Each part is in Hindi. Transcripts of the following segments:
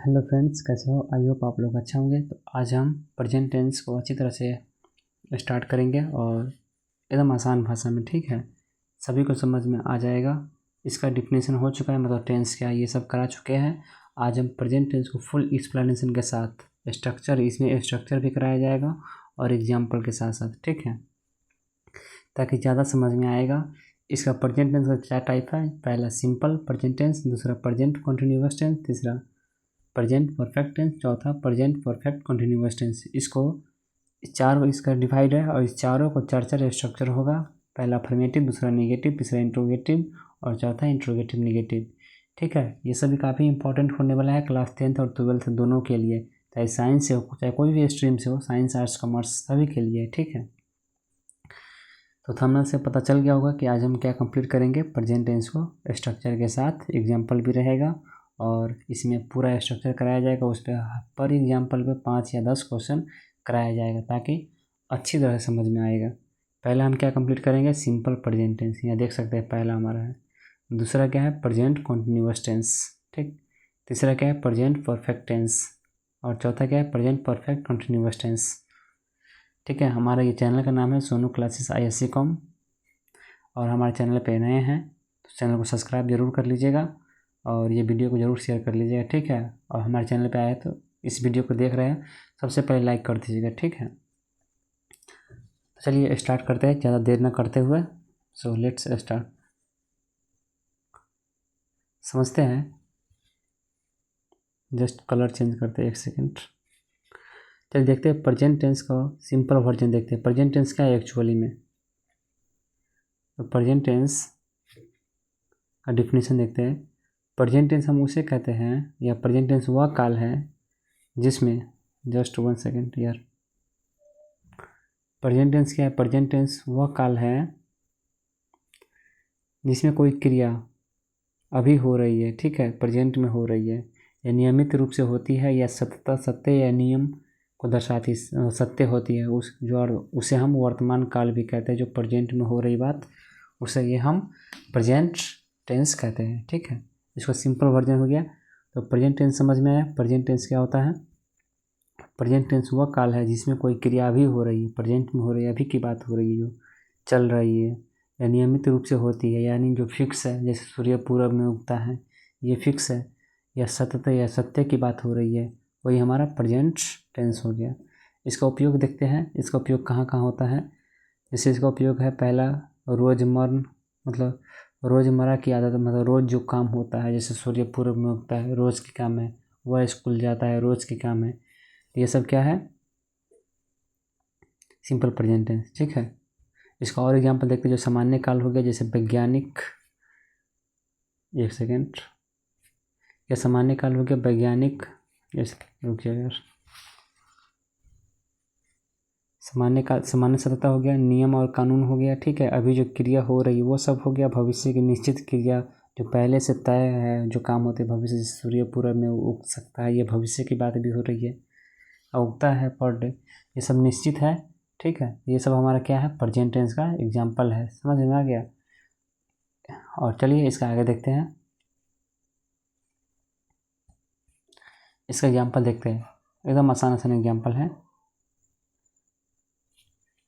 हेलो फ्रेंड्स, कैसे हो? आई होप आप लोग अच्छा होंगे। तो आज हम प्रेजेंट टेंस को अच्छी तरह से स्टार्ट करेंगे और एकदम आसान भाषा में, ठीक है, सभी को समझ में आ जाएगा। इसका डिफिनेशन हो चुका है, मतलब टेंस क्या है ये सब करा चुके हैं। आज हम प्रेजेंट टेंस को फुल एक्सप्लेनेशन के साथ इसमें स्ट्रक्चर भी कराया जाएगा और एग्जाम्पल के साथ साथ, ठीक है, ताकि ज़्यादा समझ में आएगा। इसका प्रेजेंट टेंस का क्या टाइप है? पहला सिंपल प्रेजेंट टेंस, दूसरा प्रेजेंट कंटिन्यूअस टेंस, तीसरा प्रेजेंट परफेक्ट टेंस, चौथा प्रेजेंट परफेक्ट कंटिन्यूअस टेंस। इसका डिवाइड है और इस चारों को चार स्ट्रक्चर होगा। पहला अफर्मेटिव, दूसरा नेगेटिव, तीसरा इंट्रोगेटिव और चौथा इंट्रोगेटिव नेगेटिव, ठीक है। ये सभी काफ़ी इंपॉर्टेंट होने वाला है क्लास 10th और 12th दोनों के लिए, चाहे साइंस से हो चाहे कोई भी स्ट्रीम से हो, साइंस आर्ट्स कॉमर्स सभी के लिए, ठीक है। तो थंबनेल से पता चल गया होगा कि आज हम क्या कंप्लीट करेंगे। प्रेजेंट टेंस को स्ट्रक्चर के साथ एग्जाम्पल भी रहेगा और इसमें पूरा स्ट्रक्चर कराया जाएगा। उस पर एग्जाम्पल पे 5 या 10 क्वेश्चन कराया जाएगा ताकि अच्छी तरह समझ में आएगा। पहला हम क्या कंप्लीट करेंगे? सिंपल प्रेजेंट टेंस, यहाँ देख सकते हैं पहला हमारा है। दूसरा क्या है? प्रेजेंट कंटिन्यूअस टेंस, ठीक। तीसरा क्या है? प्रेजेंट परफेक्ट टेंस और चौथा क्या है? प्रेजेंट परफेक्ट कंटिन्यूअस टेंस, ठीक है। हमारा ये चैनल का नाम है सोनू क्लासेस ISC.com और हमारे चैनल पे नए हैं तो चैनल को सब्सक्राइब जरूर कर लीजिएगा और ये वीडियो को ज़रूर शेयर कर लीजिएगा, ठीक है। और हमारे चैनल पे आए तो इस वीडियो को देख रहे हैं सबसे पहले लाइक कर दीजिएगा, ठीक है। तो चलिए स्टार्ट करते हैं ज़्यादा देर ना करते हुए। So let's start. समझते हैं, जस्ट कलर चेंज करते हैं, एक सेकेंड। चलिए देखते हैं प्रेजेंट टेंस का सिंपल वर्जन देखते हैं। प्रेजेंट टेंस क्या है एक्चुअली में? तो प्रेजेंट टेंस का डिफिनेशन देखते हैं। प्रेजेंट टेंस हम उसे कहते हैं या प्रेजेंट टेंस वह काल है जिसमें, जस्ट 1 सेकेंड यार, प्रेजेंट टेंस क्या है? प्रेजेंट टेंस वह काल है जिसमें कोई क्रिया अभी हो रही है, ठीक है, प्रेजेंट में हो रही है या नियमित रूप से होती है या सत्यता, सत्य या नियम को दर्शाती सत्य होती है, उसे हम वर्तमान काल भी कहते हैं। जो प्रेजेंट में हो रही बात उसे ये हम प्रेजेंट टेंस कहते हैं, ठीक है। इसका सिंपल वर्जन हो गया। तो प्रेजेंट टेंस समझ में आया। प्रेजेंट टेंस क्या होता है? प्रेजेंट टेंस वह काल है जिसमें कोई क्रिया अभी हो रही है, प्रेजेंट में हो रही है, अभी की बात हो रही है, जो चल रही है या नियमित रूप से होती है, यानी जो फिक्स है, जैसे सूर्य पूरब में उगता है, ये फिक्स है, या सत्य की बात हो रही है, वही हमारा प्रेजेंट टेंस हो गया। इसका उपयोग देखते हैं, इसका उपयोग कहाँ कहाँ होता है। जैसे इसका उपयोग है, पहला रोज़मर्रा की आदत, मतलब रोज़ जो काम होता है, जैसे सूर्य पूरब में उगता है, रोज़ के काम है, वह स्कूल जाता है, रोज़ के काम है, ये सब क्या है? सिंपल प्रेजेंट टेंस, ठीक है। इसका और एग्जांपल देखते हैं, जो सामान्य काल हो गया, जैसे वैज्ञानिक, एक सेकेंड, या सामान्य काल हो गया वैज्ञानिक, रुक जाए यार, सामान्य सत्यता हो गया, नियम और कानून हो गया, ठीक है। अभी जो क्रिया हो रही है वो सब हो गया। भविष्य की निश्चित क्रिया जो पहले से तय है, जो काम होते हैं भविष्य, जैसे सूर्य पूरब में उग सकता है, ये भविष्य की बात भी हो रही है, उगता है पर डे, ये सब निश्चित है, ठीक है। ये सब हमारा क्या है? प्रेजेंट टेंस का एग्जाम्पल है। समझ में आ गया? और चलिए इसका आगे देखते हैं। इसका एग्जाम्पल देखते हैं, एकदम आसान आसान एग्जाम्पल है।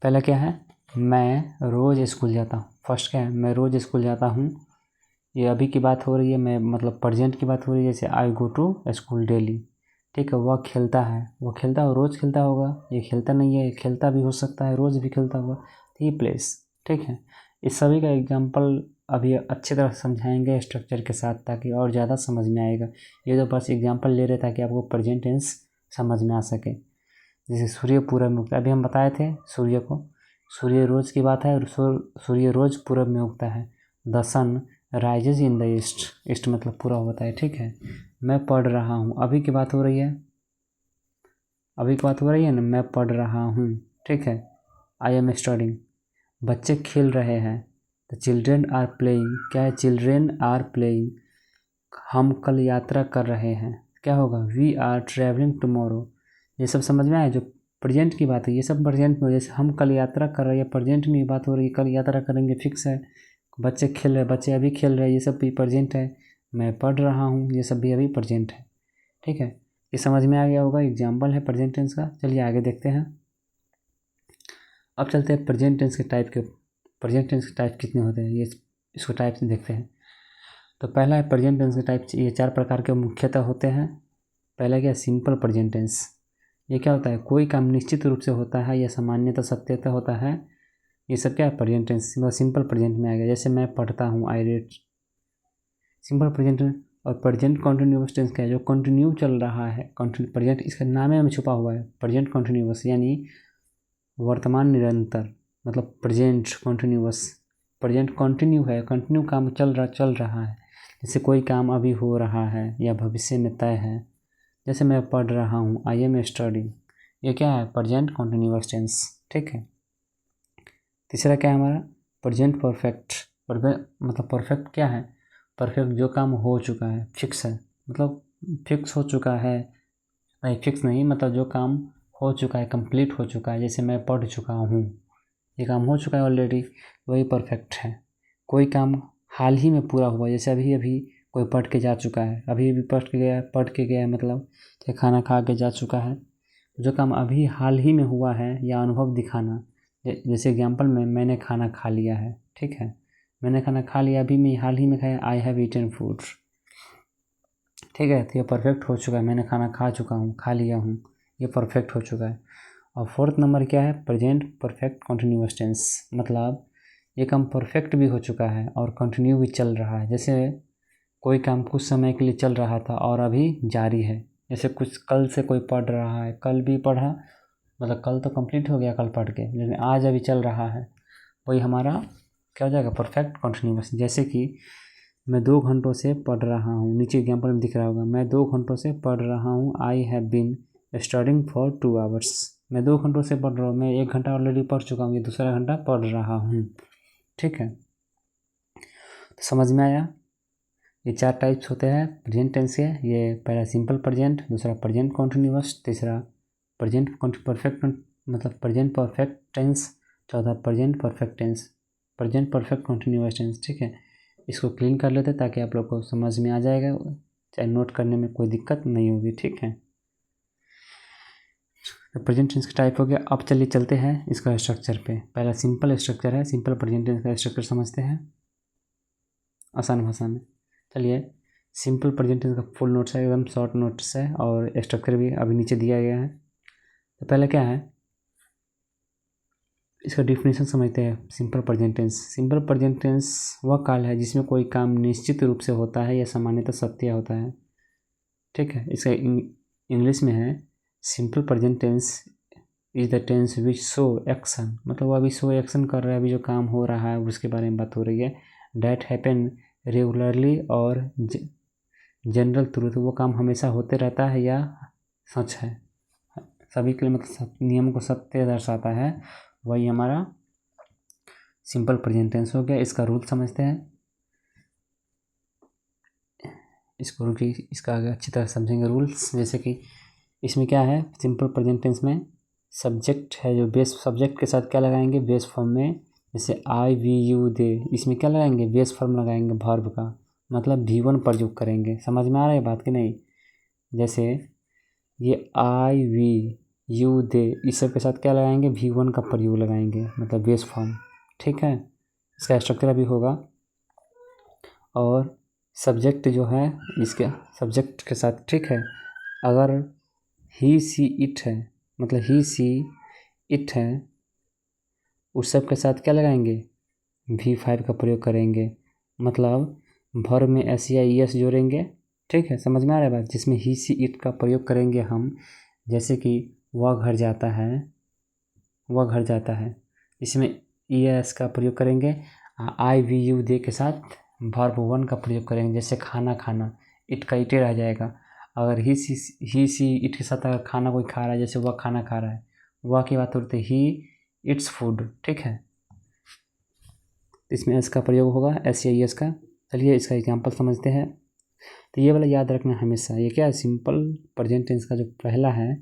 पहला क्या है? मैं रोज़ स्कूल जाता हूँ। फर्स्ट क्या है? मैं रोज़ स्कूल जाता हूँ, ये अभी की बात हो रही है, मैं मतलब प्रेजेंट की बात हो रही है, जैसे आई गो टू स्कूल डेली, ठीक है। वह खेलता है, वो खेलता है, रोज़ खेलता होगा, ये खेलता नहीं है, ये खेलता भी हो सकता है, रोज़ भी खेलता होगा, तो ये प्लेस, ठीक है। इस सभी का एग्जाम्पल अभी अच्छी तरह समझाएंगे स्ट्रक्चर के साथ, ताकि और ज़्यादा समझ में आएगा। ये तो बस एग्जाम्पल ले रहे ताकि आपको प्रेजेंट टेंस समझ में आ सके। जैसे सूर्य पूरब में उगता है, अभी हम बताए थे सूर्य को, सूर्य रोज़ की बात है, सूर्य रोज़ पूरब में उगता है। The sun rises in the east, east मतलब पूरा होता है, ठीक है। मैं पढ़ रहा हूँ, अभी की बात हो रही है, अभी की बात हो रही है ना, मैं पढ़ रहा हूँ, ठीक है। I am studying. बच्चे खेल रहे हैं, द चिल्ड्रेन आर प्लेइंग, क्या है? Children are playing. हम कल यात्रा कर रहे हैं, क्या होगा? We are travelling tomorrow. ये सब समझ में आया? जो प्रेजेंट की बात है ये सब प्रेजेंट में, जैसे हम कल यात्रा कर रहे हैं, प्रेजेंट में बात हो रही है, कल यात्रा करेंगे, फिक्स है। बच्चे खेल रहे हैं, बच्चे अभी खेल रहे हैं, ये सब भी प्रेजेंट है। मैं पढ़ रहा हूँ, ये सब भी अभी प्रेजेंट है, ठीक है। ये समझ में आ गया होगा, एग्जाम्पल है प्रेजेंट टेंस का। चलिए आगे देखते हैं। अब चलते हैं प्रेजेंट टेंस के टाइप के। प्रेजेंट टेंस के टाइप कितने होते हैं ये इसको टाइप से देखते हैं। तो पहला है प्रेजेंट टेंस के टाइप, ये 4 प्रकार के मुख्यतः होते हैं। पहला क्या, सिंपल प्रेजेंट टेंस। ये क्या होता है, कोई काम निश्चित रूप से होता है या सामान्यतः सत्यतः होता है। ये सब क्या है, प्रेजेंट टेंस, सिंपल प्रेजेंट में आ गया। जैसे मैं पढ़ता हूँ, आई रीड, सिंपल प्रेजेंट। और प्रेजेंट कॉन्टिन्यूअस टेंस क्या है, जो कंटिन्यू चल रहा है। प्रेजेंट इसका नाम में छुपा हुआ है, प्रेजेंट कॉन्टिन्यूअस यानी वर्तमान निरंतर, मतलब प्रेजेंट कॉन्टिन्यूअस। प्रेजेंट कंटिन्यू है, कंटिन्यू काम चल रहा है। जैसे कोई काम अभी हो रहा है या भविष्य में तय है। जैसे मैं पढ़ रहा हूँ, आई एम स्टडिंग, ये क्या है, प्रेजेंट कॉन्टिन्यूअस टेंस। ठीक है। तीसरा क्या है हमारा, प्रेजेंट परफेक्ट। मतलब परफेक्ट क्या है, परफेक्ट जो काम हो चुका है, फिक्स है, मतलब फिक्स हो चुका है, नहीं फिक्स नहीं, मतलब जो काम हो चुका है, कंप्लीट हो चुका है। जैसे मैं पढ़ चुका हूँ, ये काम हो चुका है ऑलरेडी, वही परफेक्ट है। कोई काम हाल ही में पूरा हुआ, जैसे अभी अभी कोई पढ़ के जा चुका है, अभी अभी पढ़ के गया मतलब खाना खा के जा चुका है। जो काम अभी हाल ही में हुआ है या अनुभव दिखाना, जैसे एग्जाम्पल में मैंने खाना खा लिया है। ठीक है, मैंने खाना खा लिया, अभी मैं हाल ही में खाया, आई हैव ईटन फूड। ठीक है, तो ये परफेक्ट हो चुका है, मैंने खाना खा चुका हूँ, खा लिया हूँ, ये परफेक्ट हो चुका है। और फोर्थ नंबर क्या है, प्रेजेंट परफेक्ट कॉन्टिन्यूअस टेंस, मतलब ये काम परफेक्ट भी हो चुका है और कंटिन्यू भी चल रहा है। जैसे कोई काम कुछ समय के लिए चल रहा था और अभी जारी है। जैसे कुछ कल से कोई पढ़ रहा है, कल भी पढ़ा, मतलब कल तो कंप्लीट हो गया कल पढ़ के, लेकिन आज अभी चल रहा है, वही हमारा क्या हो जाएगा, परफेक्ट कॉन्टिन्यूअस। जैसे कि मैं 2 घंटों से पढ़ रहा हूँ, नीचे एग्जाम्पल में दिख रहा होगा, मैं 2 घंटों से पढ़ रहा हूँ, I have been studying for 2 hours. मैं 2 घंटों से पढ़ रहा हूँ, मैं 1 घंटा ऑलरेडी पढ़ चुका हूँ, ये दूसरा घंटा पढ़ रहा हूँ। ठीक है, तो समझ में आया। ये 4 टाइप्स होते हैं प्रेजेंट टेंस के। ये पहला सिंपल प्रेजेंट, दूसरा प्रेजेंट कॉन्टिन्यूअस, तीसरा प्रेजेंट परफेक्ट मतलब प्रेजेंट परफेक्ट टेंस, चौथा present perfect tense, present perfect continuous tense. ठीक है, इसको क्लीन कर लेते ताकि आप लोग को समझ में आ जाएगा, चाहे नोट करने में कोई दिक्कत नहीं होगी। ठीक है, तो प्रेजेंट टेंस का टाइप हो गया। अब चलिए चलते हैं इसका स्ट्रक्चर पे। पहला सिंपल स्ट्रक्चर है, सिंपल प्रेजेंट टेंस का स्ट्रक्चर समझते हैं आसान भाषा में। चलिए, सिंपल प्रेजेंट टेंस का फुल नोट्स है, एकदम शॉर्ट नोट्स है, और स्ट्रक्चर भी अभी नीचे दिया गया है। तो पहले क्या है, इसका डिफिनेशन समझते हैं। Simple present tense, simple present tense वह काल है जिसमें कोई काम निश्चित रूप से होता है या सामान्यतः सत्य होता है। ठीक है, इसका इंग्लिश में है, simple present tense is the tense which show action, मतलब वो अभी शो एक्शन कर रहा है, अभी जो काम हो रहा है उसके बारे में बात हो रही है। डैट हैपन रेगुलरली और जनरल ट्रूथ, वो काम हमेशा होते रहता है या सच है, सभी के लिए मतलब नियम को सत्य दर्शाता है, वही हमारा सिंपल प्रेजेंट टेंस हो गया। इसका रूल समझते हैं, इसको रूल इसका आगे अच्छी तरह समझेंगे रूल्स। जैसे कि इसमें क्या है, सिंपल प्रेजेंट टेंस में सब्जेक्ट है, जो बेस सब्जेक्ट के साथ क्या लगाएंगे, बेस फॉर्म में। जैसे आई वी यू दे, इसमें क्या लगाएंगे, बेस फॉर्म लगाएंगे वर्ब का, मतलब V1 प्रयोग करेंगे। समझ में आ रहा है बात कि नहीं। जैसे ये आई वी यू दे, इस सब के साथ क्या लगाएंगे, V1 का प्रयोग लगाएंगे, मतलब बेस फॉर्म। ठीक है, इसका स्ट्रक्चर अभी होगा। और सब्जेक्ट जो है, इसके सब्जेक्ट के साथ, ठीक है, अगर ही सी इट है, मतलब ही सी इट है, उस सब के साथ क्या लगाएंगे, V5 का प्रयोग करेंगे, मतलब वर्ब में एस या ई एस जोड़ेंगे। ठीक है, समझ में आ रहा है बात, जिसमें ही सी इट का प्रयोग करेंगे हम। जैसे कि वह घर जाता है, वह घर जाता है, इसमें ई एस का प्रयोग करेंगे। आई वी यू दे के साथ वर्ब 1 का प्रयोग करेंगे, जैसे खाना खाना, इट का इटे रह जाएगा। अगर ही सी इट के साथ अगर खाना कोई खा रहा है, जैसे वह खाना खा रहा है, वह की बात होती है ही इट्स फूड। ठीक है, इसमें एस का प्रयोग होगा, एस या ई एस का। चलिए इसका एग्जांपल समझते हैं। तो ये वाला याद रखना हमेशा, ये क्या है, सिंपल प्रेजेंट टेंस का जो पहला है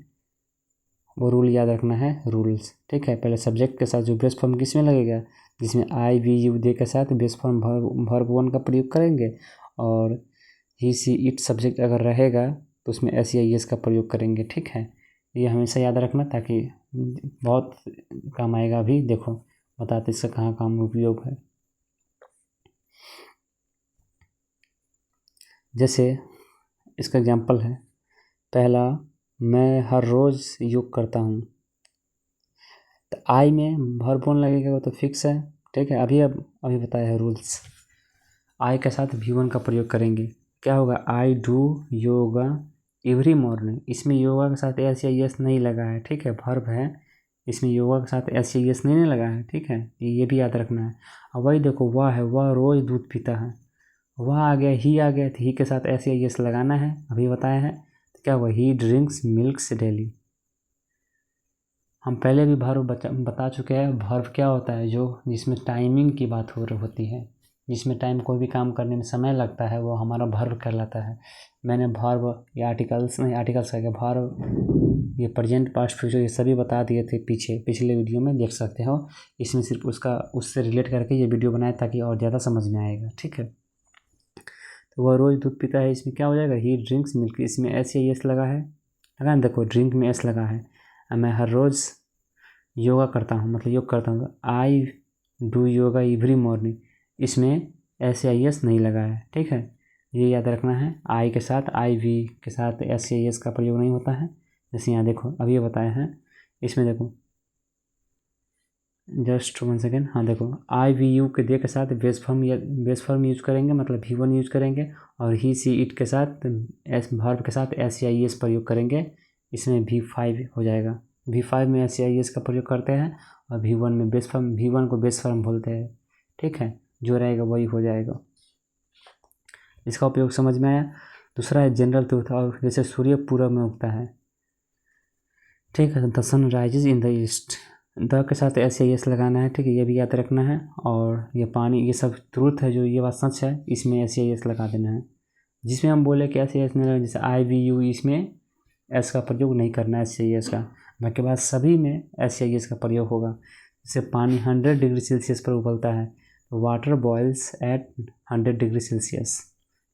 वो रूल याद रखना है, रूल्स। ठीक है, पहले सब्जेक्ट के साथ जो बेस फॉर्म किस में लगेगा, जिसमें आई वी यू दे के साथ बेस फॉर्म वर्ब 1 का प्रयोग करेंगे। और ही सी इट सब्जेक्ट अगर रहेगा तो उसमें एस या एस का प्रयोग करेंगे। ठीक है, ये हमेशा याद रखना ताकि बहुत काम आएगा। अभी देखो बताते इसका कहाँ काम उपयोग है। जैसे इसका एग्जाम्पल है, पहला, मैं हर रोज़ योग करता हूँ। तो आई में वर्ब वन लगेगा, वो तो फिक्स है। ठीक है, अभी बताया है रूल्स। आई के साथ V1 का प्रयोग करेंगे, क्या होगा, I do yoga every morning. इसमें योगा के साथ एस या एस नहीं लगा है। ठीक है, वर्ब है, इसमें योगा के साथ एस या एस नहीं लगा है। ठीक है, ये भी याद रखना है। अब वही देखो, वह है, वह रोज़ दूध पीता है, वह आ गया, ही आ गया, तो ही के साथ एस या एस लगाना है, अभी बताया है। तो क्या हुआ, ही ड्रिंक्स मिल्क्स डेली। हम पहले भी वर्ब बता चुके हैं। वर्ब क्या होता है, जो जिसमें टाइमिंग की बात होती है, जिसमें टाइम कोई भी काम करने में समय लगता है, वो हमारा वर्ब कहलाता है। मैंने वर्ब या आर्टिकल्स का वर्ब, ये प्रेजेंट पास्ट फ्यूचर ये सभी बता दिए थे पिछले वीडियो में, देख सकते हो। इसमें सिर्फ उससे रिलेट करके ये वीडियो बनाया ताकि और ज़्यादा समझ में आएगा। ठीक है, तो वह रोज़ दूध पीता है, इसमें क्या हो जाएगा, ही ड्रिंक्स मिल्क, इसमें एस या एस लगा है, देखो ड्रिंक में एस लगा है। मैं हर रोज़ योगा करता हूँ, मतलब योग करता हूँ, I do yoga every morning, इसमें एस या एस नहीं लगा है। ठीक है, ये याद रखना है। आई के साथ आई वी के साथ एस या एस का प्रयोग नहीं होता है। जैसे यहाँ देखो, अभी ये बताया है, इसमें देखो, जस्ट 1 सेकेंड, हाँ देखो, आई वी यू के दे के साथ बेस फॉर्म यूज करेंगे, मतलब V1 यूज करेंगे, और ही सी इट के साथ एस वर्ब के साथ एस या एस प्रयोग करेंगे, इसमें V5 हो जाएगा। V5 में एस या एस का प्रयोग करते हैं, और V1 में V1 को बेस फॉर्म बोलते हैं। ठीक है, जो रहेगा वही हो जाएगा। इसका उपयोग समझ में आया। दूसरा है जनरल ट्रूथ, और जैसे सूर्य पूरब में उगता है। ठीक है, the sun rises in the east, the के साथ एस या एस लगाना है। ठीक है, ये भी याद रखना है। और ये पानी, ये सब ट्रूथ है, जो ये बात सच है, इसमें एस या एस लगा देना है। जिसमें हम बोले कि एस या एस नहीं लगा, जैसे आई वी यू, इसमें एस का प्रयोग नहीं करना है, एस या एस का। बाकी बात सभी में एस या एस का प्रयोग होगा। जैसे पानी 100 डिग्री सेल्सियस पर उबलता है, water boils at 100 degree Celsius.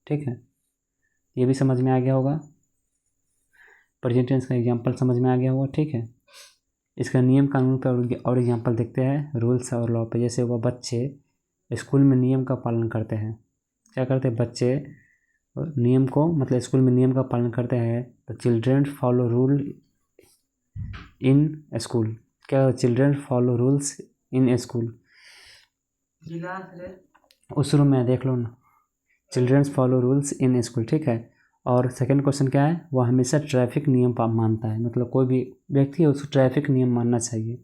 ठीक है, ये भी समझ में आ गया होगा। प्रेजेंट टेंस का एग्जाम्पल समझ में आ गया होगा। ठीक है, इसका नियम कानून पर और एग्जाम्पल देखते हैं, रूल्स और लॉ पे। जैसे वह बच्चे स्कूल में नियम का पालन करते हैं, क्या करते हैं बच्चे नियम को, मतलब स्कूल में नियम का पालन करते हैं। तो children follow rule in school, क्या, children follow rules in school, उस रूम में देख लो ना, childrens follow rules in school. ठीक है, और सेकंड क्वेश्चन क्या है, वह हमेशा ट्रैफिक नियम मानता है, मतलब कोई भी व्यक्ति है उसको ट्रैफिक नियम मानना चाहिए।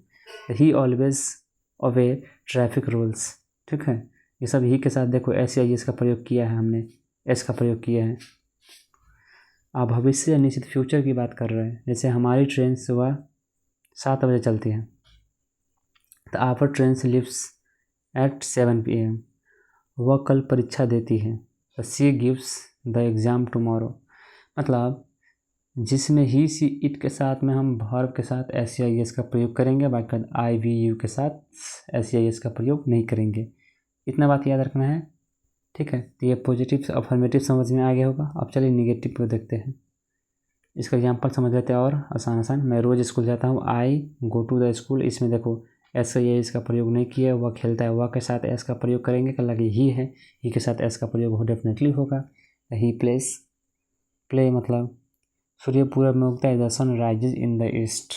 He always obey traffic rules. ठीक है, ये सब ही के साथ देखो एस या एस का प्रयोग किया है, हमने एस का प्रयोग किया है। आप भविष्य या निश्चित फ्यूचर की बात कर रहे हैं। जैसे हमारी ट्रेन सुबह 7 बजे चलती है, तो our train leaves at 7 PM। वह कल परीक्षा देती है, she gives the exam tomorrow. मतलब जिसमें ही सी इट के साथ में हम वर्ब के साथ एस या एस का प्रयोग करेंगे, बाकी आई वी यू के साथ एस या एस का प्रयोग नहीं करेंगे। इतना बात याद रखना है। ठीक है, तो ये पॉजिटिव अफर्मेटिव समझ में आ गया होगा। अब चलिए निगेटिव को देखते हैं। इसका एग्जाम्पल समझ लेते हैं और आसान। मैं रोज़ स्कूल जाता हूँ, आई गो टू द स्कूल। इसमें देखो एस या एस का प्रयोग नहीं किया, वह खेलता है, वह के साथ एस का प्रयोग करेंगे, कल लगे ही है, ही के साथ एस का प्रयोग हो डेफिनेटली होगा। ही प्लेस, प्ले मतलब सूर्य पूरब में उगता है, the sun rises in the east.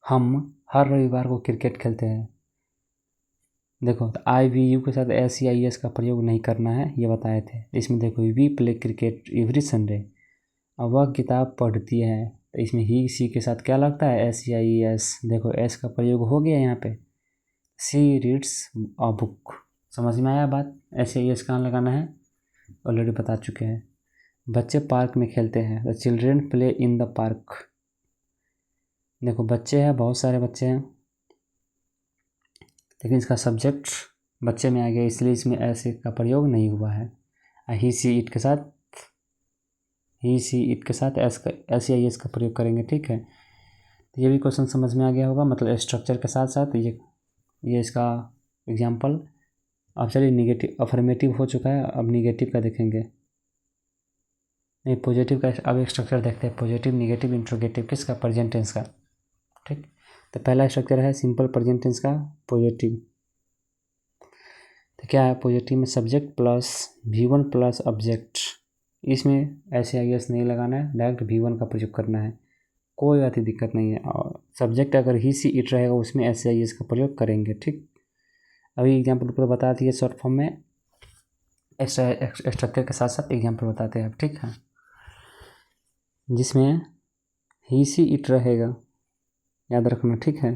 हम हर रविवार को क्रिकेट खेलते हैं। देखो, तो आई वी यू के साथ एस या एस का प्रयोग नहीं करना है, ये बताए थे। इसमें देखो, we play cricket every Sunday. अब वह किताब पढ़ती है, तो इसमें ही सी के साथ क्या लगता है, एस या एस। देखो एस का प्रयोग हो गया यहाँ पे। सी रीड्स अ बुक। समझ में आया बात, एस या एस कहाँ लगाना है, ऑलरेडी बता चुके हैं। बच्चे पार्क में खेलते हैं, the children play in the park. देखो बच्चे हैं, बहुत सारे बच्चे हैं, लेकिन इसका सब्जेक्ट बच्चे में आ गया, इसलिए इसमें ऐसे का प्रयोग नहीं हुआ है। ही सी इट के साथ एस या एस का प्रयोग करेंगे। ठीक है, तो ये भी क्वेश्चन समझ में आ गया होगा, मतलब स्ट्रक्चर के साथ साथ ये इसका एग्जाम्पल। अब चलिए निगेटिव, अफर्मेटिव हो चुका है, अब निगेटिव का देखेंगे। नहीं, पॉजिटिव का अब एक स्ट्रक्चर देखते हैं, पॉजिटिव, निगेटिव, इंट्रोगेटिव, किसका, प्रेजेंट टेंस का। ठीक, तो पहला स्ट्रक्चर है सिंपल प्रेजेंट टेंस का पॉजिटिव। तो क्या है पॉजिटिव में, subject plus V1 plus object. इसमें SAIS नहीं लगाना है, डायरेक्ट V1 का प्रयोग करना है, कोई ऐसी दिक्कत नहीं है। और सब्जेक्ट अगर ही सी इट रहेगा उसमें SAIS का प्रयोग करेंगे। ठीक, अभी एग्जाम्पल ऊपर बता दिए शॉर्ट फॉर्म में, स्ट्रक्चर के साथ साथ एग्जाम्पल बताते हैं। ठीक है, जिसमें ही सी इट रहेगा, याद रखना। ठीक है,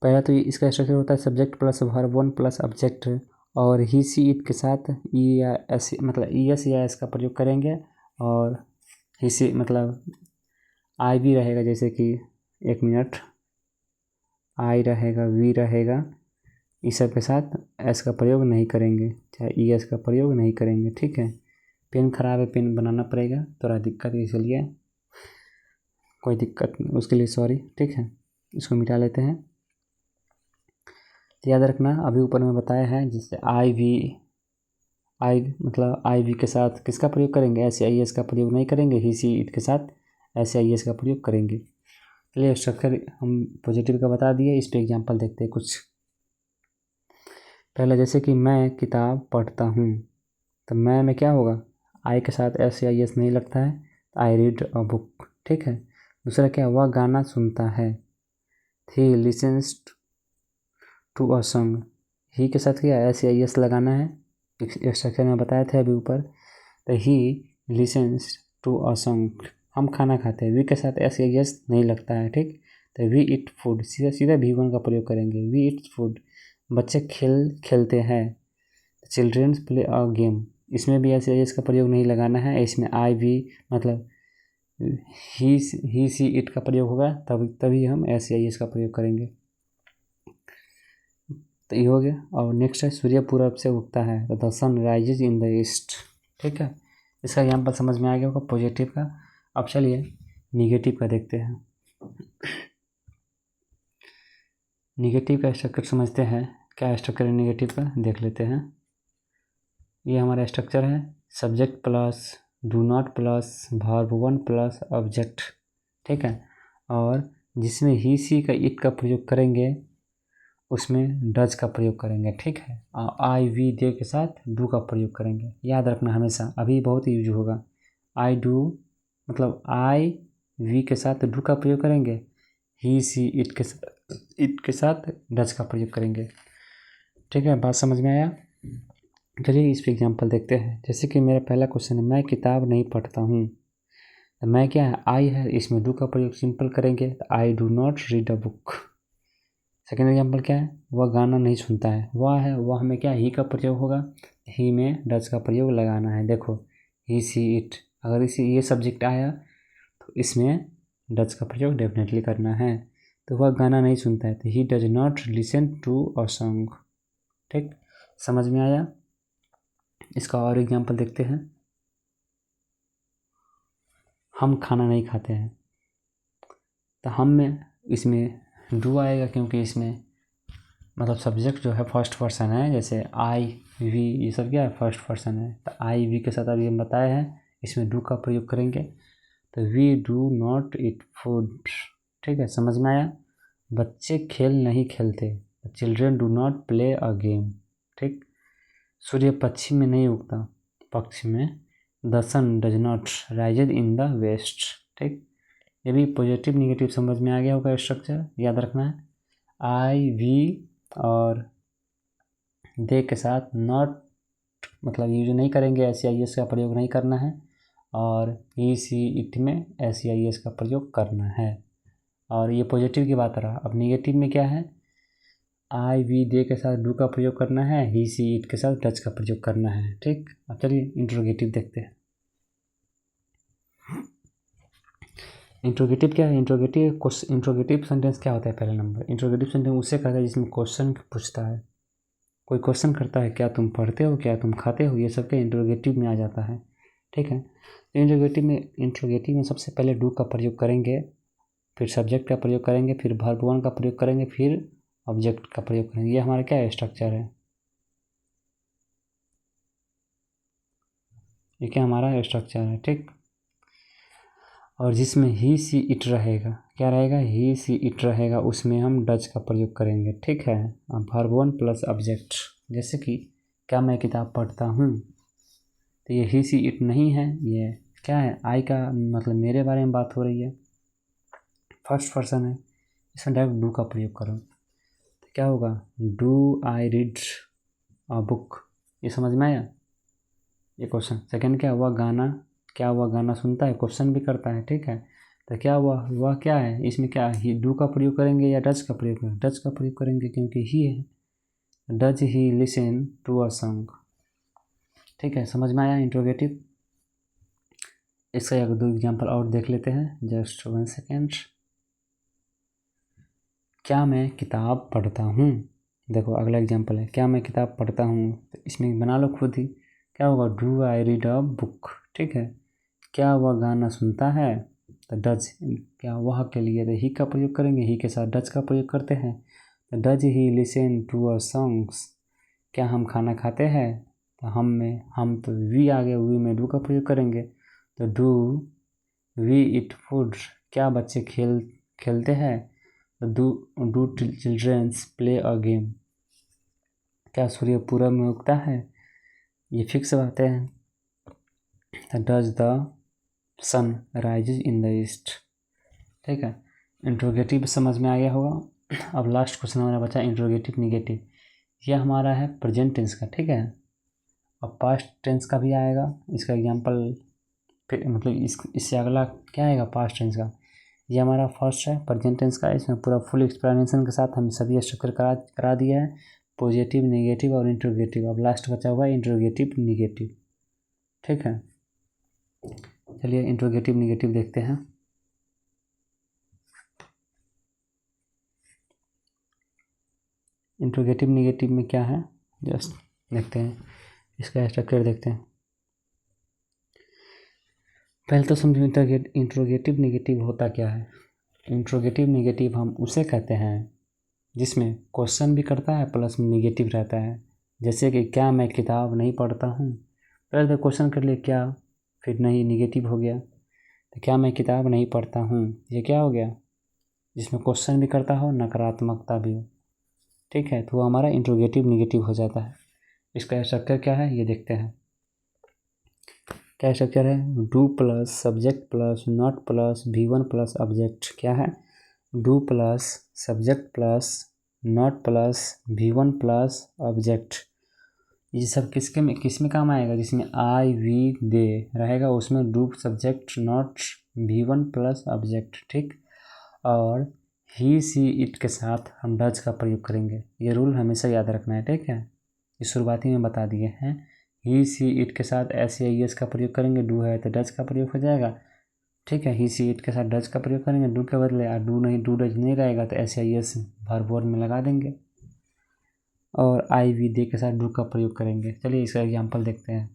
पहला तो इसका स्ट्रक्चर होता है subject plus verb 1 plus object, और ही सी इट के साथ ई या एस, मतलब ES या एस का प्रयोग करेंगे, और ही सी मतलब आई भी रहेगा, जैसे कि 1 मिनट, आई रहेगा, वी रहेगा, इस सब के साथ एस का प्रयोग नहीं करेंगे, चाहे ES का प्रयोग नहीं करेंगे। ठीक है, पेन खराब है, पेन बनाना पड़ेगा, थोड़ा दिक्कत है, इसलिए कोई दिक्कत नहीं, उसके लिए सॉरी। ठीक है, इसको मिटा लेते हैं। तो याद रखना अभी ऊपर में बताया है, जिससे आई मतलब IV के साथ किसका प्रयोग करेंगे, SAIS का प्रयोग नहीं करेंगे, ही सी इट के साथ SAIS का प्रयोग करेंगे। चलिए स्ट्रक्चर हम पॉजिटिव का बता दिए, इस पे एग्जांपल देखते हैं कुछ। पहला जैसे कि मैं किताब पढ़ता हूँ, तो मैं में क्या होगा, आई के साथ SAIS नहीं लगता है, आई रीड अ बुक। ठीक है, दूसरा क्या, वह गाना सुनता है, he listens to a song, he के साथ क्या SAIS लगाना है, स्ट्रक्चर में बताया था अभी ऊपर। तो he listens to a song, हम खाना खाते हैं, वी के साथ SAIS नहीं लगता है। ठीक, तो वी इट फूड, सीधा सीधा V1 का प्रयोग करेंगे, वी इट फूड। बच्चे खेलते हैं, चिल्ड्रेंस प्ले अ गेम, इसमें भी SAIS का प्रयोग नहीं लगाना है, इसमें आई भी मतलब ही सी इट का प्रयोग होगा, तभी हम SAIS का प्रयोग करेंगे। तो ये हो गया। और नेक्स्ट है सूर्य पूरब से उगता है, तो the sun rises in the east. ठीक है, इसका एग्जाम्पल समझ में आ गया होगा पॉजिटिव का। अब चलिए निगेटिव का देखते हैं। निगेटिव का स्ट्रक्चर समझते हैं, क्या स्ट्रक्चर है निगेटिव का देख लेते हैं। ये हमारा स्ट्रक्चर है, subject plus do not plus verb 1 plus object. ठीक है, और जिसमें ही सी का इट का प्रयोग करेंगे उसमें डज का प्रयोग करेंगे। ठीक है, आई वी दे के साथ डू का प्रयोग करेंगे, याद रखना हमेशा, अभी बहुत यूज होगा। आई डू मतलब आई वी के साथ डू का प्रयोग करेंगे, ही सी इट के साथ डज का प्रयोग करेंगे। ठीक है, बात समझ में आया। चलिए इस पे एग्जाम्पल देखते हैं। जैसे कि मेरा पहला क्वेश्चन है, मैं किताब नहीं पढ़ता हूँ, तो मैं क्या है, आई है, इसमें डू का प्रयोग सिंपल करेंगे, I do not read a book. Second example क्या है, वह गाना नहीं सुनता है, वह है, वह में क्या ही का प्रयोग होगा, ही में डज का प्रयोग लगाना है। देखो ही सी इट, अगर इसी ये सब्जेक्ट आया तो इसमें डज का प्रयोग डेफिनेटली करना है। तो वह गाना नहीं सुनता है, तो he does not listen to a song. ठीक, समझ में आया। इसका और एग्जाम्पल देखते हैं। हम खाना नहीं खाते हैं, तो हम में इसमें डू आएगा, क्योंकि इसमें मतलब सब्जेक्ट जो है फर्स्ट पर्सन है, जैसे आई वी ये सब क्या है फर्स्ट पर्सन है, तो आई वी के साथ अभी हम बताए हैं, इसमें डू का प्रयोग करेंगे, तो we do not eat food. ठीक है, समझ में आया। बच्चे खेल नहीं खेलते, children do not play a game. ठीक, सूर्य पश्चिम में नहीं उगता, पश्चिम में, the sun does not rises in the west. ठीक, ये भी पॉजिटिव निगेटिव समझ में आ गया होगा स्ट्रक्चर, याद रखना है। आई वी और दे के साथ नॉट मतलब यूज नहीं करेंगे, SAIS का प्रयोग नहीं करना है, और ही सी इट में SAIS का प्रयोग करना है। और ये पॉजिटिव की बात रहा। अब निगेटिव में क्या है, आई वी दे के साथ डू का प्रयोग करना है, ही सी इट के साथ डज का प्रयोग करना है। ठीक, अब चलिए इंट्रोगेटिव देखते हैं। इंट्रोगेटिव क्या है, इंट्रोगेटिव सेंटेंस क्या होता है, पहला नंबर इंट्रोगेटिव सेंटेंस उससे कहता है जिसमें क्वेश्चन पूछता है, कोई क्वेश्चन करता है, क्या तुम पढ़ते हो, क्या तुम खाते हो, ये सब के इंट्रोगेटिव में आ जाता है। ठीक है, तो इंट्रोगेटिव में सबसे पहले डू का प्रयोग करेंगे, फिर सब्जेक्ट का प्रयोग करेंगे, फिर वर्ब 1 का प्रयोग करेंगे, फिर ऑब्जेक्ट का प्रयोग करेंगे। ये हमारा क्या है स्ट्रक्चर है। ये क्या हमारा स्ट्रक्चर है, ठीक। और जिसमें ही सी इट रहेगा, क्या रहेगा, ही सी इट रहेगा, उसमें हम डज का प्रयोग करेंगे, ठीक है। अब वर्ब वन प्लस ऑब्जेक्ट, जैसे कि क्या मैं किताब पढ़ता हूँ, तो ये ही सी इट नहीं है, ये क्या है, आई का मतलब मेरे बारे में बात हो रही है, फर्स्ट पर्सन है, इसमें डायरेक्ट डू का प्रयोग करो, तो क्या होगा, do I read a book. ये समझ में आया ये क्वेश्चन। सेकंड क्या हुआ, गाना, क्या हुआ, गाना सुनता है, क्वेश्चन भी करता है, ठीक है। तो क्या हुआ, वह क्या है, इसमें क्या ही डू का प्रयोग करेंगे या डज का प्रयोग करेंगे, डज का प्रयोग करेंगे क्योंकि ही है। Does he listen to a song, ठीक है। समझ में आया इंट्रोगेटिव। इसका एक दो एग्जाम्पल और देख लेते हैं, जस्ट 1 सेकेंड। क्या मैं किताब पढ़ता हूँ, देखो अगला एग्जाम्पल है, क्या मैं किताब पढ़ता हूँ, तो इसमें बना लो खुद ही, क्या होगा, do I read a book, ठीक है। क्या वह गाना सुनता है, तो डज, क्या वह के लिए तो ही का प्रयोग करेंगे, ही के साथ डज का प्रयोग करते हैं, तो does he listen to a songs. क्या हम खाना खाते हैं, तो हम में, हम तो वी आ गया, वी में डू का प्रयोग करेंगे, तो डू वी इट फूड। क्या बच्चे खेलते हैं, तो do childrens play a game. क्या सूर्य पूरब में उगता है, ये फिक्स बातें हैं, तो does the sun rises in the east, ठीक है। इंट्रोगेटिव समझ में आ गया होगा। अब लास्ट क्वेश्चन हमारा बचा इंट्रोगेटिव निगेटिव, यह हमारा है प्रेजेंट टेंस का, ठीक है। अब पास्ट टेंस का भी आएगा, इसका एग्जांपल फिर मतलब इससे अगला क्या आएगा, पास्ट टेंस का। ये हमारा फर्स्ट है प्रेजेंट टेंस का, इसमें पूरा फुल एक्सप्लेनेशन के साथ हम सभी स्ट्रक्चर करा दिया है, पॉजिटिव, नेगेटिव और इंट्रोगेटिव। अब लास्ट बचा हुआ है इंट्रोगेटिव निगेटिव, ठीक है। चलिए इंट्रोगेटिव निगेटिव देखते हैं। इंट्रोगेटिव निगेटिव में क्या है, जस्ट देखते हैं, इसका स्ट्रक्चर देखते हैं। पहले तो समझो इंट्रोगेटिव निगेटिव होता क्या है। इंट्रोगेटिव निगेटिव हम उसे कहते हैं जिसमें क्वेश्चन भी करता है प्लस निगेटिव रहता है। जैसे कि क्या मैं किताब नहीं पढ़ता हूँ, पहले तो क्वेश्चन कर लिए क्या, फिर नहीं, निगेटिव हो गया। तो क्या मैं किताब नहीं पढ़ता हूँ, ये क्या हो गया, जिसमें क्वेश्चन भी करता हो, नकारात्मकता भी हो, ठीक है, तो वो हमारा इंट्रोगेटिव निगेटिव हो जाता है। इसका स्ट्रक्चर क्या है ये देखते हैं। क्या स्ट्रक्चर है, do plus subject plus not plus V1 plus object. क्या है, do plus subject plus not plus V1 plus object. ये सब किस में काम आएगा, जिसमें आई वी दे रहेगा उसमें do subject not V1 plus object, ठीक। और ही सी इट के साथ हम डज का प्रयोग करेंगे, ये रूल हमेशा याद रखना है, ठीक है। ये शुरुआती में बता दिए हैं, ही सी इट के साथ SAES का प्रयोग करेंगे, डू है तो डज का प्रयोग हो जाएगा, ठीक है। ही सी इट के साथ डज का प्रयोग करेंगे डू के बदले, और डू डज नहीं रहेगा तो SAES वर्ब वन में लगा देंगे, और आई वी दे के साथ डू का प्रयोग करेंगे। चलिए इसका एग्जाम्पल देखते हैं।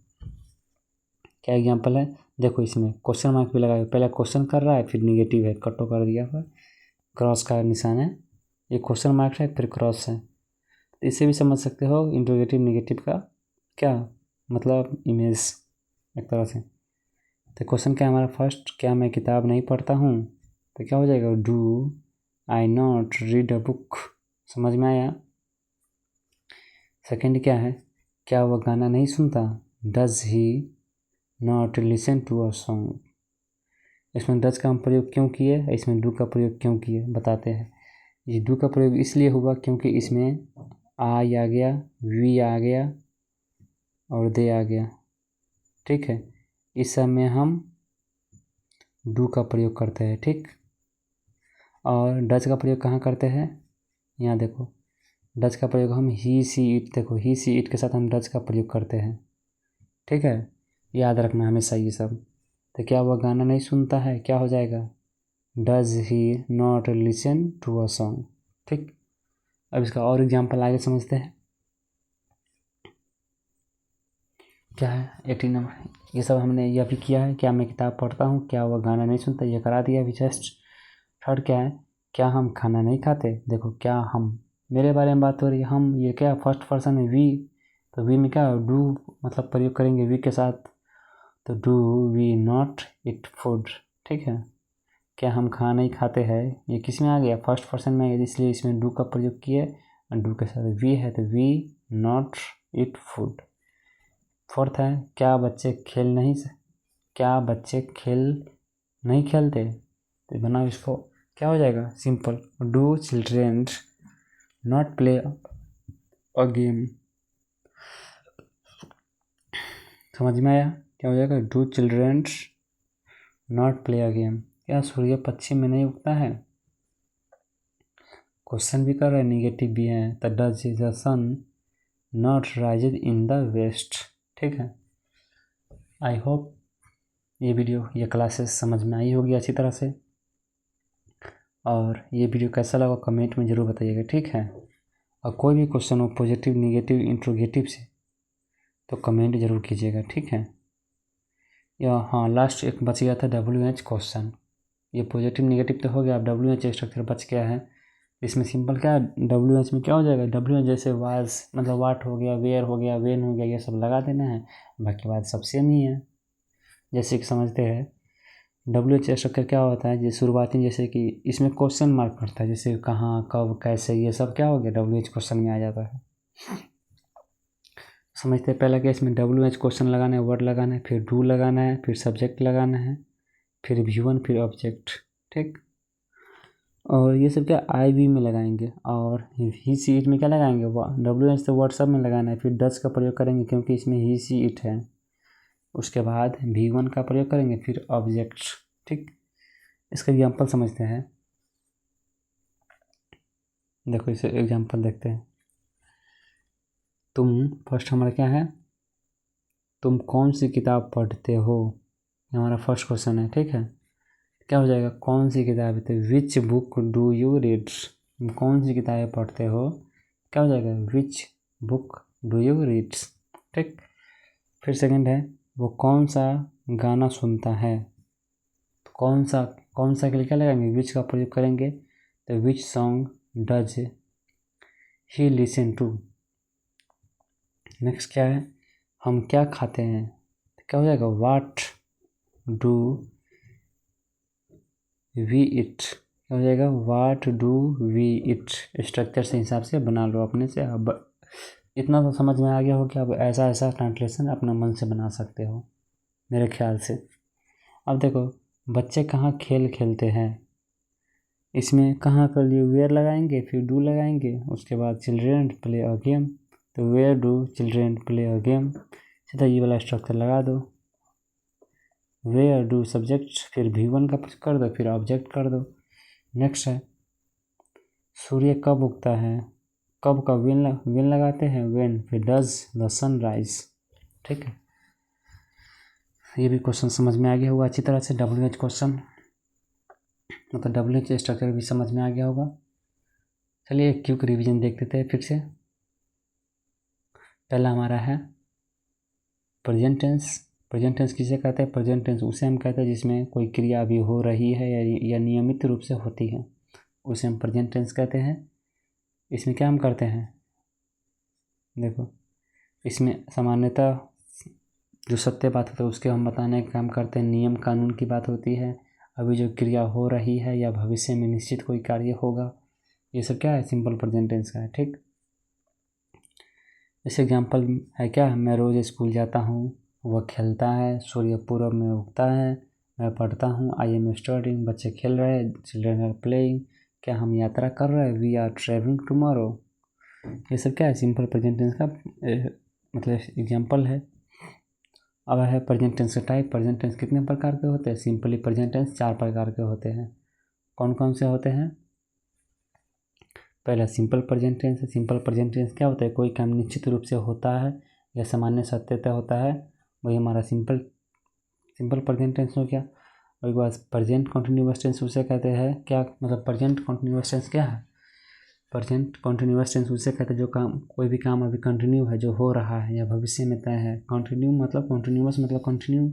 क्या एग्जाम्पल है, देखो इसमें क्वेश्चन मार्क भी लगाए, पहले क्वेश्चन कर रहा है फिर निगेटिव है, कटो कर दिया, फिर क्रॉस का निशान है, ये क्वेश्चन मार्क है फिर क्रॉस है। तो इसे भी समझ सकते हो इंट्रोगेटिव निगेटिव का क्या मतलब, इमेज एक तरह से। तो क्वेश्चन क्या है हमारा फर्स्ट, क्या मैं किताब नहीं पढ़ता हूँ, तो क्या हो जाएगा, do I not read a book. समझ में आया। सेकंड क्या है, क्या वह गाना नहीं सुनता, does he not listen to a song. इसमें डज का हम प्रयोग क्यों किए, इसमें डू का प्रयोग क्यों किए बताते हैं। ये डू का प्रयोग इसलिए हुआ क्योंकि इसमें आई आ गया, वी आ गया और दे आ गया, ठीक है। इस सब में हम डू का प्रयोग करते हैं, ठीक। और डज का प्रयोग कहाँ करते हैं, यहाँ देखो, डज का प्रयोग हम ही सी इट, देखो ही सी इट के साथ हम डज का प्रयोग करते हैं, ठीक है। याद रखना हमेशा ये सब। तो क्या वह गाना नहीं सुनता है, क्या हो जाएगा, does he not listen to a song, ठीक। अब इसका और एग्जाम्पल आगे समझते हैं। क्या है 18 नंबर, ये सब हमने यह भी किया है, क्या मैं किताब पढ़ता हूँ, क्या वह गाना नहीं सुनता, ये करा दिया अभी जस्ट। थर्ड क्या है, क्या हम खाना नहीं खाते, देखो क्या हम, मेरे बारे में बात हो रही है, हम ये क्या फर्स्ट पर्सन है वी, तो वी में क्या डू मतलब प्रयोग करेंगे वी के साथ, तो do we not eat food, ठीक है। क्या हम खाना नहीं खाते हैं, ये किस में आ गया, फर्स्ट पर्सन में आ गया, इसलिए इसमें डू का प्रयोग किए और डू के साथ वी है तो we not eat food. Fourth है क्या बच्चे खेल नहीं खेलते, तो बनाओ इसको, क्या हो जाएगा, simple, do children not play a game. समझ में आया, क्या हो जाएगा, do children not play a game. क्या सूर्य पश्चिम में नहीं उगता है, क्वेश्चन भी कर रहे हैं, निगेटिव भी है, तो does the sun not rise in the west, ठीक है। आई होप ये क्लासेस समझ में आई होगी अच्छी तरह से, और ये वीडियो कैसा लगा कमेंट में ज़रूर बताइएगा, ठीक है। और कोई भी क्वेश्चन हो पॉजिटिव निगेटिव इंट्रोगेटिव से तो कमेंट ज़रूर कीजिएगा, ठीक है। या हाँ, लास्ट एक बच गया था WH क्वेश्चन, ये पॉजिटिव निगेटिव तो हो गया, अब WH स्ट्रक्चर बच गया है। इसमें सिंपल क्या है, WH में क्या हो जाएगा, WH जैसे वाज मतलब वाट हो गया, वेयर हो गया, वेन हो गया, ये सब लगा देना है, बाकी बात सब सेम ही है। जैसे कि समझते हैं WH स्ट्रक्चर क्या होता है, जैसे शुरुआती, जैसे कि इसमें क्वेश्चन मार्क पड़ता है, जैसे कहाँ कब कैसे, ये सब क्या हो गया WH क्वेश्चन में आ जाता है। समझते हैं पहला केस में WH क्वेश्चन लगाना है, वर्ड लगाना है, फिर डू लगाना है, फिर सब्जेक्ट लगाना है, फिर V1, फिर ऑब्जेक्ट, ठीक। और ये सब क्या IV में लगाएंगे, और ही सी इट में क्या लगाएंगे, WH तो वर्ड सब में लगाना है, फिर डज का प्रयोग करेंगे क्योंकि इसमें ही सी इट है। उसके बाद V1 का प्रयोग करेंगे, फिर ऑब्जेक्ट, ठीक। इसका एग्जाम्पल समझते हैं, देखो इसे एग्जाम्पल देखते हैं। तुम, फर्स्ट हमारा क्या है, तुम कौन सी किताब पढ़ते हो, ये हमारा फर्स्ट क्वेश्चन है, ठीक है। क्या हो जाएगा, कौन सी किताब है, which book do you read, तुम कौन सी किताबें पढ़ते हो, क्या हो जाएगा, which book do you read, ठीक। फिर सेकंड है, वो कौन सा गाना सुनता है, तो कौन सा के लिए क्या लगाएंगे, विच का प्रयोग करेंगे, तो which song does he listen to. Next क्या है, हम क्या खाते हैं, तो क्या हो जाएगा, वाट डू वी इट, क्या हो जाएगा, what do we eat. Structure से हिसाब से बना लो अपने से। अब इतना तो समझ में आ गया हो कि अब ऐसा ऐसा ट्रांसलेशन अपना मन से बना सकते हो मेरे ख्याल से। अब देखो, बच्चे कहाँ खेल खेलते हैं, इसमें कहाँ कर लिए, वेयर लगाएंगे, फिर डू लगाएंगे, उसके बाद चिल्ड्रेन प्ले अ गेम, तो where do children play a game, सीधा ये वाला स्ट्रक्चर लगा दो। वेयर डू सब्जेक्ट, फिर V1 का कर दो, फिर ऑब्जेक्ट कर दो। नेक्स्ट है, सूर्य कब उगता है, कब का विन लगाते हैं, वेन, फिर डज द सन राइज, ठीक है। ये भी क्वेश्चन समझ में आ गया होगा अच्छी तरह से, WH क्वेश्चन मतलब WH स्ट्रक्चर भी समझ में आ गया होगा। चलिए एक क्विक रिवीजन देख लेते हैं फिर से। पहला हमारा है प्रेजेंट टेंस। प्रेजेंट टेंस किसे कहते हैं, प्रेजेंट टेंस उसे हम कहते हैं जिसमें कोई क्रिया अभी हो रही है या नियमित रूप से होती है, उसे हम प्रेजेंट टेंस कहते हैं। इसमें क्या हम करते हैं, देखो इसमें सामान्यतः जो सत्य बात होता है उसके हम बताने का काम करते हैं, नियम कानून की बात होती है, अभी जो क्रिया हो रही है या भविष्य में निश्चित कोई कार्य होगा, ये सब क्या है, सिंपल प्रेजेंट टेंस का है, ठीक। जैसे एग्जाम्पल है क्या, मैं रोज़ स्कूल जाता हूँ, वह खेलता है, सूर्य पूरब में उगता है, मैं पढ़ता हूँ, आई एम स्टडिंग, बच्चे खेल रहे हैं, चिल्ड्रेन आर प्लेइंग, क्या हम यात्रा कर रहे हैं, वी आर ट्रैवलिंग टुमारो। ये सब क्या है, सिंपल प्रेजेंट टेंस का मतलब एग्जाम्पल है। अब है प्रेजेंट टेंस का टाइप। प्रेजेंट टेंस कितने प्रकार के होते हैं, सिंपली प्रेजेंट टेंस 4 प्रकार के होते हैं। कौन कौन से होते हैं, पहला सिंपल प्रेजेंट टेंस है। सिंपल प्रेजेंट टेंस क्या होता है, कोई काम निश्चित रूप से होता है या सामान्य सत्यता होता है, वही हमारा सिंपल प्रेजेंट टेंस हो गया। और एक बात प्रेजेंट कंटिन्यूअस टेंस उसे कहते हैं, क्या मतलब प्रेजेंट कंटिन्यूअस टेंस क्या है, प्रेजेंट कंटिन्यूअस टेंस उसे कहते हैं जो काम, कोई भी काम अभी कंटिन्यू है, जो हो रहा है या भविष्य में तय है। कंटिन्यू मतलब कंटिन्यूअस मतलब कंटिन्यू,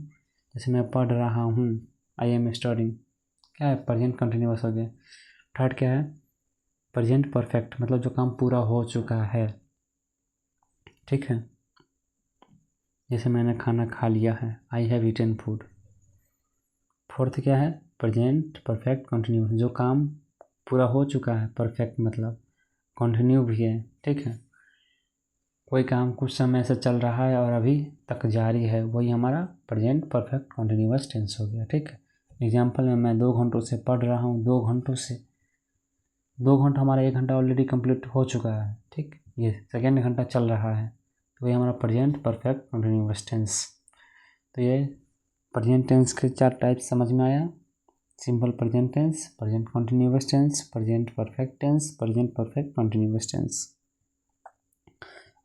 जैसे मैं पढ़ रहा हूँ, आई एम स्टडिंग, क्या है, प्रेजेंट कंटिन्यूअस हो गया। थर्ड क्या है, प्रेजेंट परफेक्ट मतलब जो काम पूरा हो चुका है, ठीक है। जैसे मैंने खाना खा लिया है, I have eaten food. Fourth क्या है, प्रेजेंट परफेक्ट कंटिन्यूस, जो काम पूरा हो चुका है, परफेक्ट मतलब कंटिन्यू भी है, ठीक है। कोई काम कुछ समय से चल रहा है और अभी तक जारी है, वही हमारा प्रेजेंट परफेक्ट कंटिन्यूअस टेंस हो गया, ठीक है। एग्जाम्पल में मैं 2 घंटों से पढ़ रहा हूँ, 2 घंटों से, 2 घंटा हमारा 1 घंटा ऑलरेडी कंप्लीट हो चुका है, ठीक। ये सेकेंड घंटा चल रहा है, तो ये हमारा प्रेजेंट परफेक्ट कंटिन्यूअस टेंस। तो ये प्रेजेंट टेंस के 4 टाइप समझ में आया, simple present tense, present continuous tense, present perfect tense, present perfect continuous tense.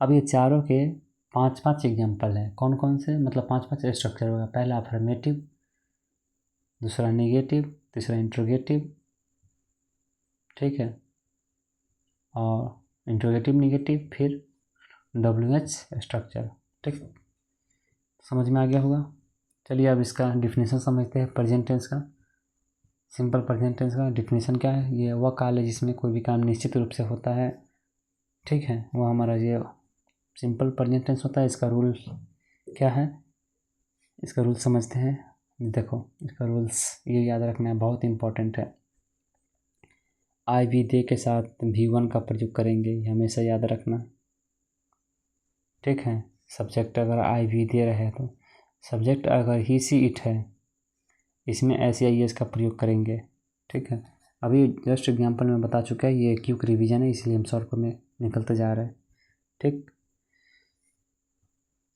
अब ये चारों के 5-5 एग्जाम्पल हैं, कौन कौन से, मतलब 5-5 स्ट्रक्चर होगा। पहला अफर्मेटिव, दूसरा नेगेटिव, तीसरा इंट्रोगेटिव, ठीक है, और इंट्रोगेटिव नेगेटिव, फिर WH स्ट्रक्चर, ठीक। समझ में आ गया होगा। चलिए अब इसका डिफिनेशन समझते हैं प्रेजेंट टेंस का। सिंपल प्रेजेंट टेंस का डिफिनेशन क्या है, ये वह काल है जिसमें कोई भी काम निश्चित रूप से होता है, ठीक है, वो हमारा ये सिंपल प्रेजेंट टेंस होता है। इसका रूल क्या है, इसका रूल समझते हैं। देखो इसका रूल्स ये याद रखना है, बहुत इंपॉर्टेंट है। आई भी दे के साथ V1 का प्रयोग करेंगे, ये हमेशा याद रखना, ठीक है। सब्जेक्ट अगर आई भी दे रहे हैं तो सब्जेक्ट अगर ही सी इट है, इसमें SEIS का प्रयोग करेंगे, ठीक है। अभी जस्ट एग्जांपल में बता चुका है, ये क्विक रिवीजन है, इसलिए हम शॉर्ट में निकलते जा रहे हैं, ठीक।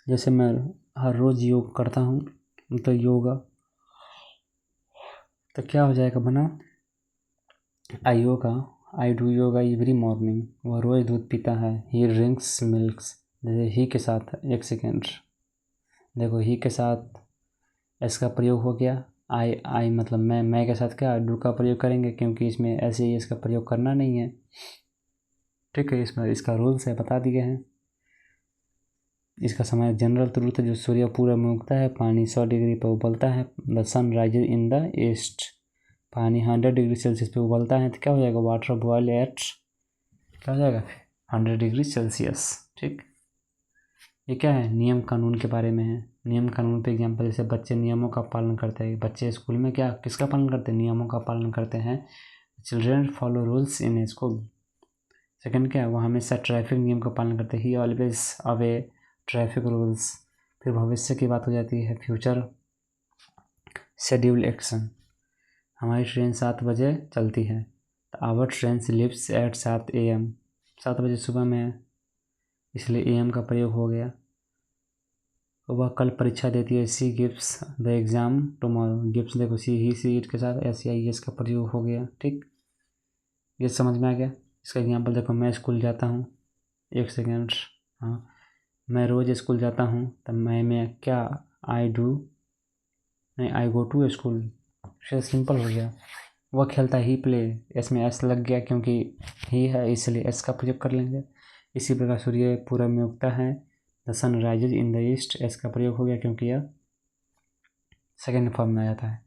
जैसे मैं हर रोज़ योग करता हूँ तो योगा, तो क्या हो जाएगा बना, I do yoga every morning, वह रोज़ दूध पीता है। ही ड्रिंक्स मिल्क्स, जैसे ही के साथ, एक सेकेंड, देखो ही के साथ एस का प्रयोग हो गया, आई मतलब मैं के साथ क्या डू का प्रयोग करेंगे, क्योंकि इसमें ऐसे इसका प्रयोग करना नहीं है, ठीक है। इसमें इसका रूल्स है, बता दिए हैं। इसका समय जनरल ट्रूथ है, जो सूर्य पूरब में उगता है, पानी 100 डिग्री पर उबलता है, the sun rises in the east, पानी 100 डिग्री सेल्सियस पे उबलता है, तो क्या हो जाएगा, वाटर बॉयल एट, क्या हो जाएगा 100 डिग्री सेल्सियस, ठीक। ये क्या है, नियम कानून के बारे में है। नियम कानून पे एग्जाम्पल, जैसे बच्चे नियमों का पालन करते हैं, बच्चे स्कूल में क्या किसका पालन करते हैं, नियमों का पालन करते हैं। चिल्ड्रेन फॉलो रूल्स इन ए स्कूल। सेकंड क्या है, वो हमेशा ट्रैफिक नियम का पालन करते हैं, he always obey traffic rules. फिर भविष्य की बात हो जाती है, फ्यूचर शेड्यूल एक्शन, हमारी ट्रेन 7 बजे चलती है, तो our train leaves at 7 AM, 7 बजे सुबह में है, इसलिए AM का प्रयोग हो गया। तो वह कल परीक्षा देती है, she gives the exam tomorrow, gives देखो सी ही सी इट के साथ SEIS का प्रयोग हो गया, ठीक। ये समझ में आ गया। इसका एग्जाम्पल देखो, मैं स्कूल जाता हूँ, एक सेकेंड, हाँ, मैं रोज़ स्कूल जाता हूँ, तब मैं क्या, आई डू, नहीं आई गो टू स्कूल, सिंपल हो गया। वह खेलता है, ही प्ले, इसमें एस लग गया क्योंकि ही है, इसलिए एस का प्रयोग कर लेंगे। इसी प्रकार सूर्य पूरब में उगता है, the sun rises in the east, S का प्रयोग हो गया क्योंकि यह सेकेंड फॉर्म में आ जाता है।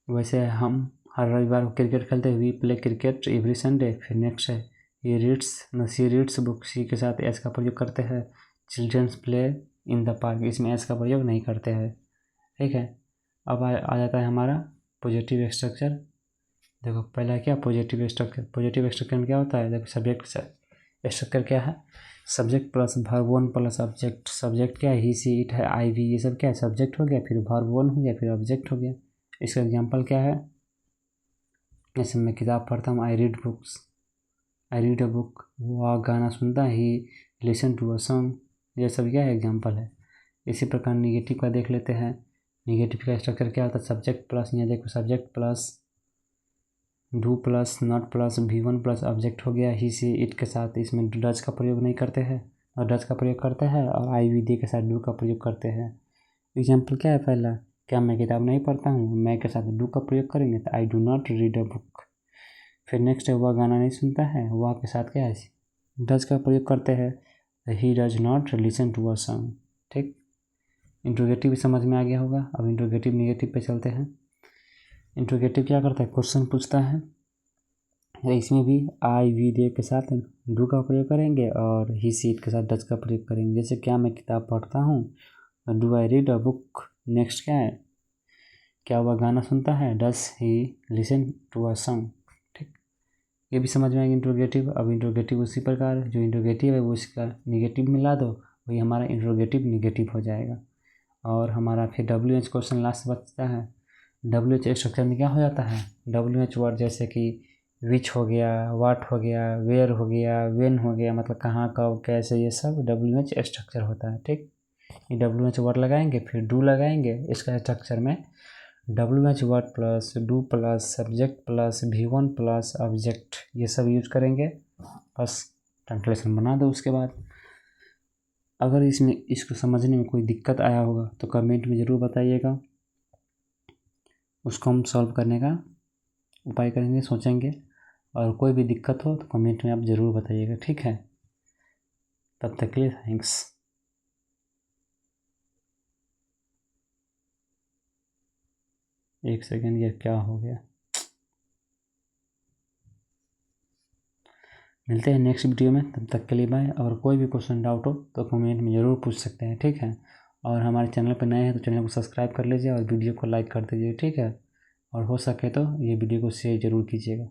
वैसे हम हर रविवार को क्रिकेट खेलते हैं, we play cricket every Sunday. फिर नेक्स्ट है, ये रीड्स न सी रीड्स बुक, सी के साथ एस का प्रयोग करते हैं। Childrens play in the park, इसमें एस का प्रयोग नहीं करते हैं, ठीक है। अब आ जाता है हमारा पॉजिटिव स्ट्रक्चर। देखो पहला क्या, पॉजिटिव स्ट्रक्चर, पॉजिटिव स्ट्रक्चर में क्या होता है, देखो सब्जेक्ट स्ट्रक्चर क्या है, subject plus verb one plus object. Subject क्या है, ही सी इट है, आई वी, ये सब क्या है, सब्जेक्ट हो गया, फिर वर्ब वन हो गया, फिर ऑब्जेक्ट हो गया। इसका एग्जांपल क्या है, जैसे मैं किताब पढ़ता हूँ, I read books, I read a book, वह गाना सुनता है, he listen to a song, ये सब क्या है, एग्जांपल है। इसी प्रकार निगेटिव का देख लेते हैं। निगेटिव का स्ट्रक्चर क्या होता है, सब्जेक्ट प्लस, यहाँ देखो subject plus do plus not plus V1 plus object हो गया, ही सी इट के साथ, इसमें डज का प्रयोग नहीं करते हैं, और डज का प्रयोग करते हैं, और आई वी डी के साथ डू का प्रयोग करते हैं। एग्जाम्पल क्या है, पहला क्या, मैं किताब नहीं पढ़ता हूँ, मैं के साथ डू का प्रयोग करेंगे, तो I do not read a book. फिर नेक्स्ट है, वह गाना नहीं सुनता है, वह के साथ क्या है, डज का प्रयोग करते हैं, he does not listen to a song, ठीक। इंट्रोगेटिव भी समझ में आ गया होगा। अब इंट्रोगेटिव निगेटिव पे चलते हैं। इंट्रोगेटिव क्या करता है, क्वेश्चन पूछता है, इसमें भी आई वी दे के साथ डू का प्रयोग करेंगे और ही सीट के साथ डज का प्रयोग करेंगे। जैसे क्या मैं किताब पढ़ता हूँ, do I read a book. Next क्या है, क्या वह गाना सुनता है, does he listen to a song. ठीक, ये भी समझ में आएगा इंट्रोगेटिव। अब इंट्रोगेटिव उसी प्रकार जो इंट्रोगेटिव है वो इसका निगेटिव मिला दो, वही हमारा इंट्रोगेटिव निगेटिव हो जाएगा। और हमारा फिर डब्ल्यू एच क्वेश्चन लास्ट बचता है। डब्ल्यू एच स्ट्रक्चर में क्या हो जाता है, डब्ल्यू एच वर्ड जैसे कि विच हो गया, वाट हो गया, वेयर हो गया, वेन हो गया, मतलब कहाँ कब कैसे, ये सब डब्ल्यू एच स्ट्रक्चर होता है। ठीक, ये डब्ल्यू एच वर्ड लगाएंगे फिर डू लगाएंगे। इसका स्ट्रक्चर में W H word plus do plus subject plus V1 plus object, ये सब यूज करेंगे। बस ट्रांसलेशन बना दो। उसके बाद अगर इसमें इसको समझने में कोई दिक्कत आया होगा तो कमेंट में ज़रूर बताइएगा, उसको हम सॉल्व करने का उपाय करेंगे, सोचेंगे। और कोई भी दिक्कत हो तो कमेंट में आप ज़रूर बताइएगा, ठीक है। तब तक के लिए थैंक्स। एक सेकेंड, ये क्या हो गया। मिलते हैं नेक्स्ट वीडियो में, तब तक के लिए बाय। और कोई भी क्वेश्चन डाउट हो तो कमेंट में ज़रूर पूछ सकते हैं, ठीक है। और हमारे चैनल पर नए हैं तो चैनल को सब्सक्राइब कर लीजिए और वीडियो को लाइक कर दीजिए, ठीक है। और हो सके तो ये वीडियो को शेयर ज़रूर कीजिएगा,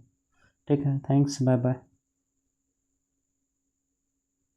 ठीक है। Thanks, bye bye.